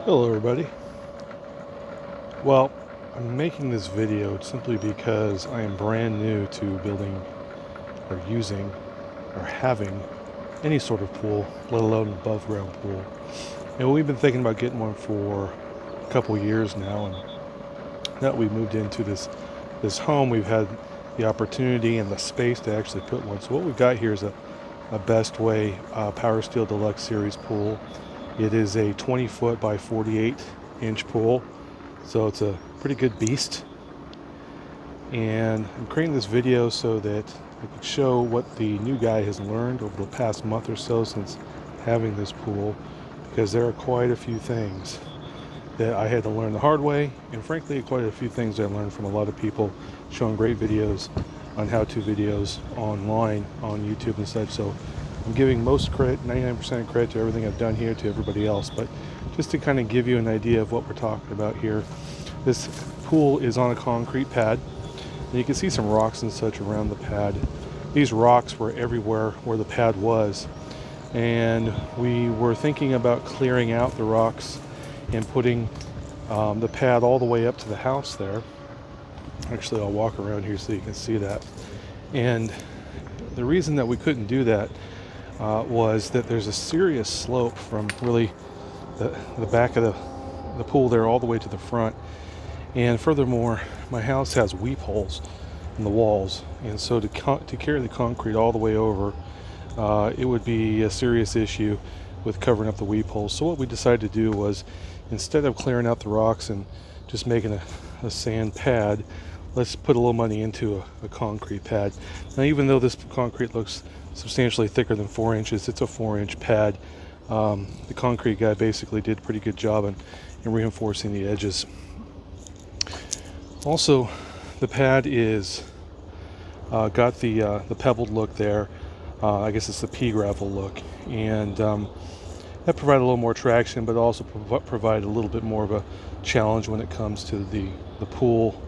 Hello everybody. Well, I'm making this video simply because I am brand new to building or using or having any sort of pool, let alone an above ground pool. And we've been thinking about getting one for a couple years now, and now that we moved into this home, we've had the opportunity and the space to actually put one. So what we've got here is a Bestway Power Steel Deluxe Series pool. It is a 20 foot by 48 inch pool, so it's a pretty good beast. And I'm creating this video so that I could show what the new guy has learned over the past month or so since having this pool, because there are quite a few things that I had to learn the hard way, and frankly quite a few things I learned from a lot of people showing great videos on how-to videos online on YouTube and such. So I'm giving most credit, 99% credit to everything I've done here to everybody else, but just to kind of give you an idea of what we're talking about here. This pool is on a concrete pad, and you can see some rocks and such around the pad. These rocks were everywhere where the pad was, and we were thinking about clearing out the rocks and putting the pad all the way up to the house there. Actually, I'll walk around here so you can see that. And the reason that we couldn't do that was that there's a serious slope from really the back of the pool there all the way to the front. And furthermore, my house has weep holes in the walls, and so to carry the concrete all the way over, it would be a serious issue with covering up the weep holes. So what we decided to do was, instead of clearing out the rocks and just making a sand pad, let's put a little money into a concrete pad. Now, even though this concrete looks substantially thicker than 4 inches, it's a 4-inch pad. The concrete guy basically did a pretty good job in reinforcing the edges. Also, the pad is got the pebbled look there. I guess it's the pea gravel look, and that provided a little more traction, but also provided a little bit more of a challenge when it comes to the pool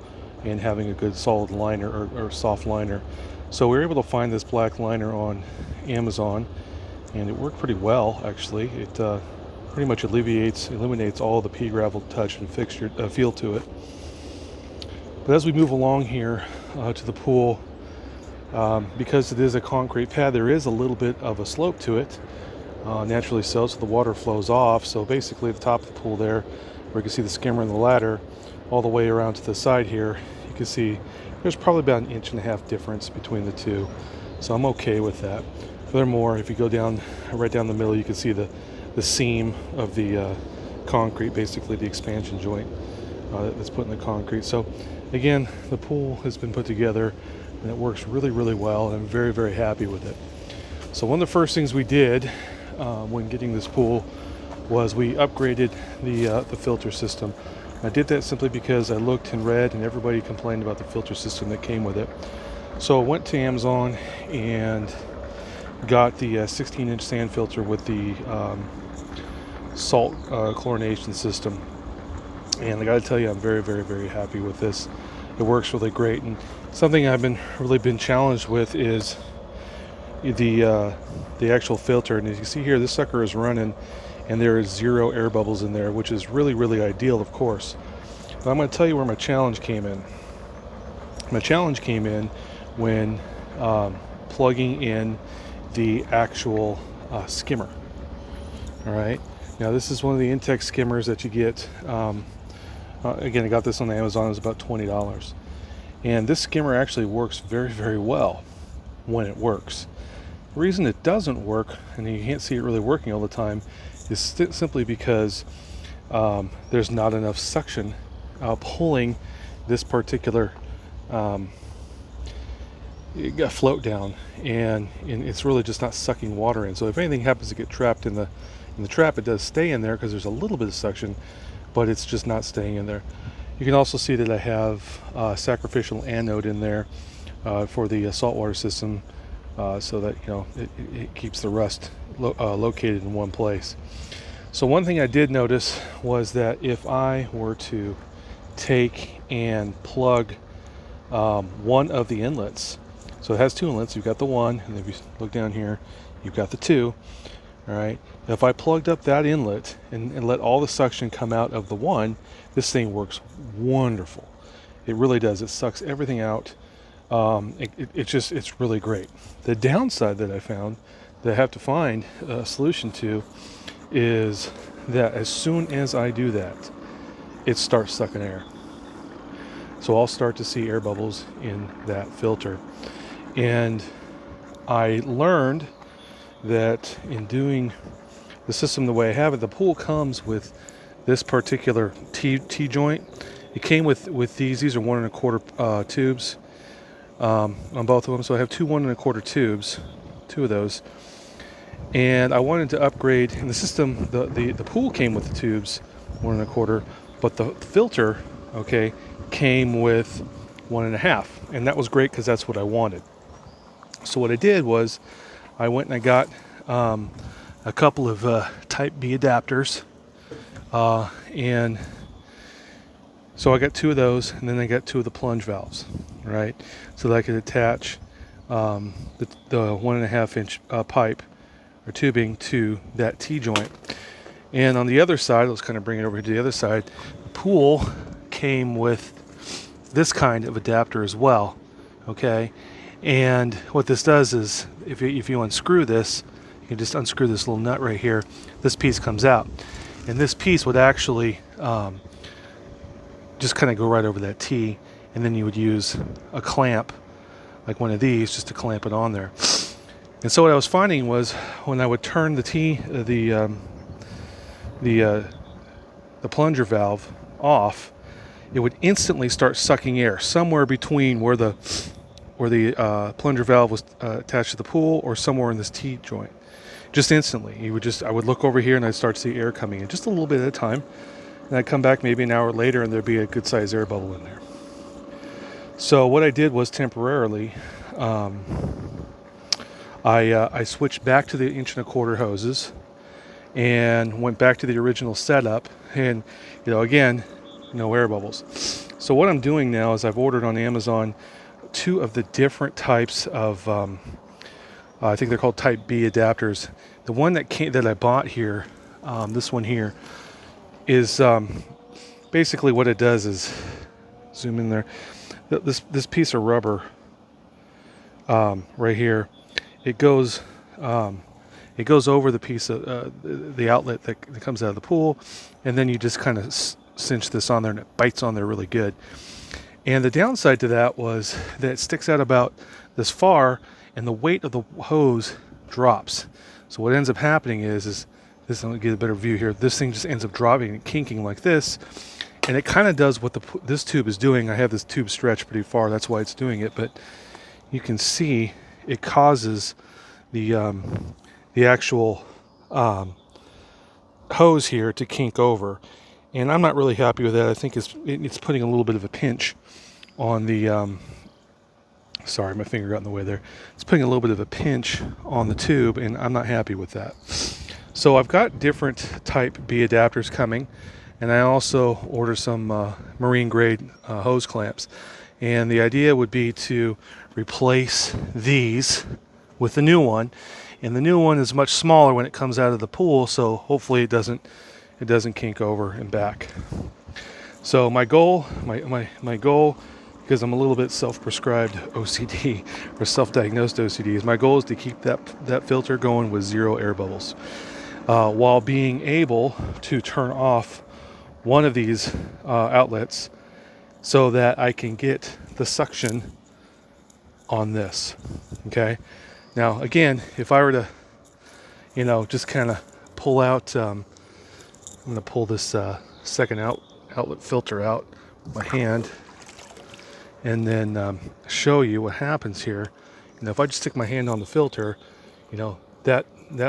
and having a good solid liner or soft liner. So we were able to find this black liner on Amazon, and it worked pretty well actually. It pretty much eliminates all the pea gravel touch and fixture feel to it. But as we move along here to the pool, because it is a concrete pad, there is a little bit of a slope to it, naturally so the water flows off. So basically at the top of the pool there, where you can see the skimmer and the ladder, all the way around to the side here, you can see there's probably about 1.5 inch difference between the two. So I'm okay with that. Furthermore, if you go down right down the middle, you can see the seam of the concrete, basically the expansion joint that's put in the concrete. So again, the pool has been put together and it works really, really well, and I'm very, very happy with it. So one of the first things we did when getting this pool was we upgraded the filter system. I did that simply because I looked and read, and everybody complained about the filter system that came with it. So I went to Amazon and got the 16-inch sand filter with the salt chlorination system. And I got to tell you, I'm very, very, very happy with this. It works really great. And something I've really been challenged with is the actual filter. And as you see here, this sucker is running, and there is 0 air bubbles in there, which is really, really ideal, of course. But I'm going to tell you where my challenge came in. My challenge came in when plugging in the actual skimmer. All right. Now, this is one of the Intex skimmers that you get. Again, I got this on Amazon. It was about $20. And this skimmer actually works very, very well when it works. The reason it doesn't work, and you can't see it really working all the time, is simply because there's not enough suction pulling this particular float down, and it's really just not sucking water in. So if anything happens to get trapped in the trap, it does stay in there because there's a little bit of suction, but it's just not staying in there. You can also see that I have a sacrificial anode in there for the saltwater system, so that it keeps the rust located in one place. So one thing I did notice was that if I were to take and plug one of the inlets, so it has 2 inlets, you've got the one, and if you look down here, you've got the 2. All right. If I plugged up that inlet and let all the suction come out of the one, this thing works wonderful. It really does. It sucks everything out. It's really great. The downside that I found that I have to find a solution to is that as soon as I do that, it starts sucking air. So I'll start to see air bubbles in that filter. And I learned that in doing the system the way I have it, the pool comes with this particular T-joint. It came with these are 1 1/4 tubes on both of them. So I have two 1 1/4 tubes, two of those. And I wanted to upgrade, and the system, the pool came with the tubes 1 1/4, but the filter, okay, came with 1 1/2, and that was great because that's what I wanted. So what I did was I went and I got a couple of Type B adapters, and so I got two of those, and then I got two of the plunge valves, right? So that I could attach the 1 1/2 inch pipe or tubing to that T-joint. And on the other side, let's kind of bring it over to the other side, the pool came with this kind of adapter as well, okay? And what this does is, if you unscrew this, you can just unscrew this little nut right here, this piece comes out. And this piece would actually just kind of go right over that T, and then you would use a clamp, like one of these, just to clamp it on there. And so what I was finding was when I would turn the plunger valve off, it would instantly start sucking air somewhere between where the plunger valve was attached to the pool, or somewhere in this T joint. Just instantly, I would look over here and I'd start to see air coming in, just a little bit at a time. And I'd come back maybe an hour later and there'd be a good sized air bubble in there. So what I did was temporarily, I switched back to the 1 1/4 hoses and went back to the original setup, and again, no air bubbles. So what I'm doing now is I've ordered on Amazon two of the different types of I think they're called Type B adapters. The one that I bought here, this one here, is basically what it does is, zoom in there, this piece of rubber right here, it goes over the piece of the outlet that comes out of the pool, and then you just kind of cinch this on there, and it bites on there really good. And the downside to that was that it sticks out about this far, and the weight of the hose drops. So what ends up happening is this, I'm gonna get a better view here, this thing just ends up dropping and kinking like this, and it kind of does what this tube is doing. I have this tube stretched pretty far, that's why it's doing it, but you can see it causes the actual hose here to kink over, and I'm not really happy with that. I think it's putting a little bit of a pinch on the sorry, my finger got in the way there. It's putting a little bit of a pinch on the tube, and I'm not happy with that. So I've got different Type B adapters coming, and I also ordered some marine grade hose clamps. And the idea would be to replace these with the new one, and the new one is much smaller when it comes out of the pool, so hopefully it doesn't kink over and back. So my goal, because I'm a little bit self-prescribed OCD or self-diagnosed OCD, is my goal is to keep that filter going with 0 air bubbles, while being able to turn off one of these outlets so that I can get the suction on this. Okay. Now again, if I were to, just kind of pull out, I'm going to pull this second outlet filter out with my hand, and then show you what happens here. If I just stick my hand on the filter, that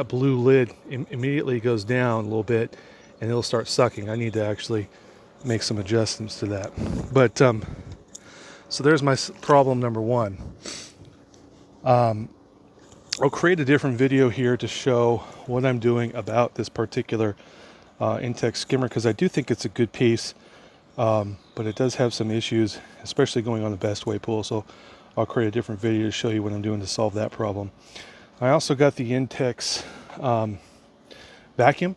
blue lid immediately goes down a little bit, and it'll start sucking. I need to actually make some adjustments to that. But so there's my problem number one. I'll create a different video here to show what I'm doing about this particular Intex skimmer, because I do think it's a good piece, but it does have some issues, especially going on the Bestway pool. So I'll create a different video to show you what I'm doing to solve that problem. I also got the Intex vacuum,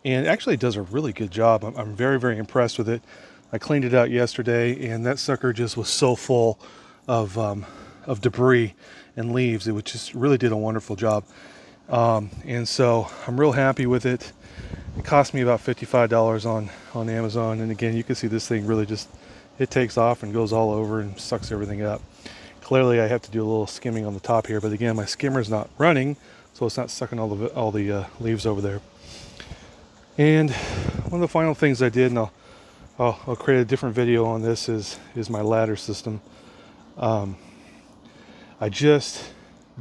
and actually it does a really good job. I'm very, very impressed with it. I cleaned it out yesterday, and that sucker just was so full of debris and leaves. It just really did a wonderful job. And so I'm real happy with it. It cost me about $55 on Amazon. And again, you can see this thing really just, it takes off and goes all over and sucks everything up. Clearly I have to do a little skimming on the top here, but again, my skimmer is not running, so it's not sucking all the leaves over there. And one of the final things I did, and I'll create a different video on this, is my ladder system. I just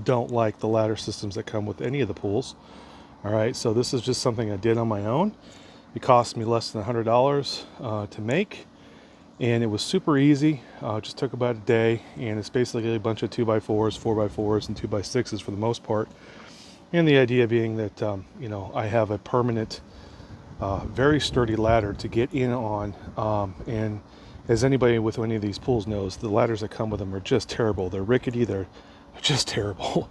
don't like the ladder systems that come with any of the pools. All right, so this is just something I did on my own. It cost me less than $100 to make, and it was super easy. Just took about a day, and it's basically a bunch of 2x4s, 4x4s, and 2x6s for the most part. And the idea being that you know, I have a permanent, very sturdy ladder to get in on, and as anybody with any of these pools knows, the ladders that come with them are just terrible. They're rickety. They're just terrible.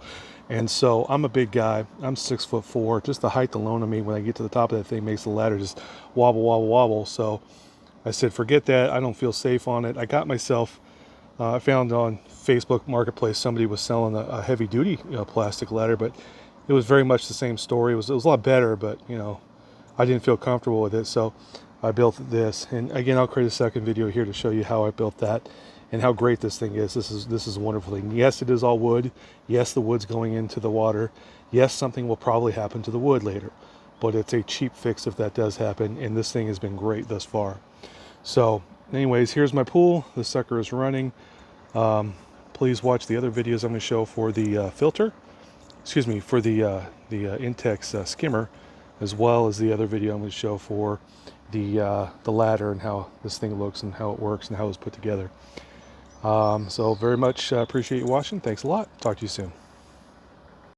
And so I'm a big guy. I'm 6'4". Just the height alone of me when I get to the top of that thing makes the ladder just wobble, wobble, wobble. So I said, forget that. I don't feel safe on it. I got myself, I found on Facebook Marketplace somebody was selling a heavy duty plastic ladder, but it was very much the same story. It was a lot better, but you know, I didn't feel comfortable with it. So I built this. And again, I'll create a second video here to show you how I built that and how great this thing is. This is a wonderful thing. Yes, it is all wood. Yes, the wood's going into the water. Yes, something will probably happen to the wood later, but it's a cheap fix if that does happen, and this thing has been great thus far. So anyways, here's my pool. The sucker is running. Please watch the other videos I'm going to show for the filter. Excuse me, for the Intex skimmer, as well as the other video I'm going to show for the ladder and how this thing looks and how it works and how it's put together. So very much appreciate you watching. Thanks a lot. Talk to you soon.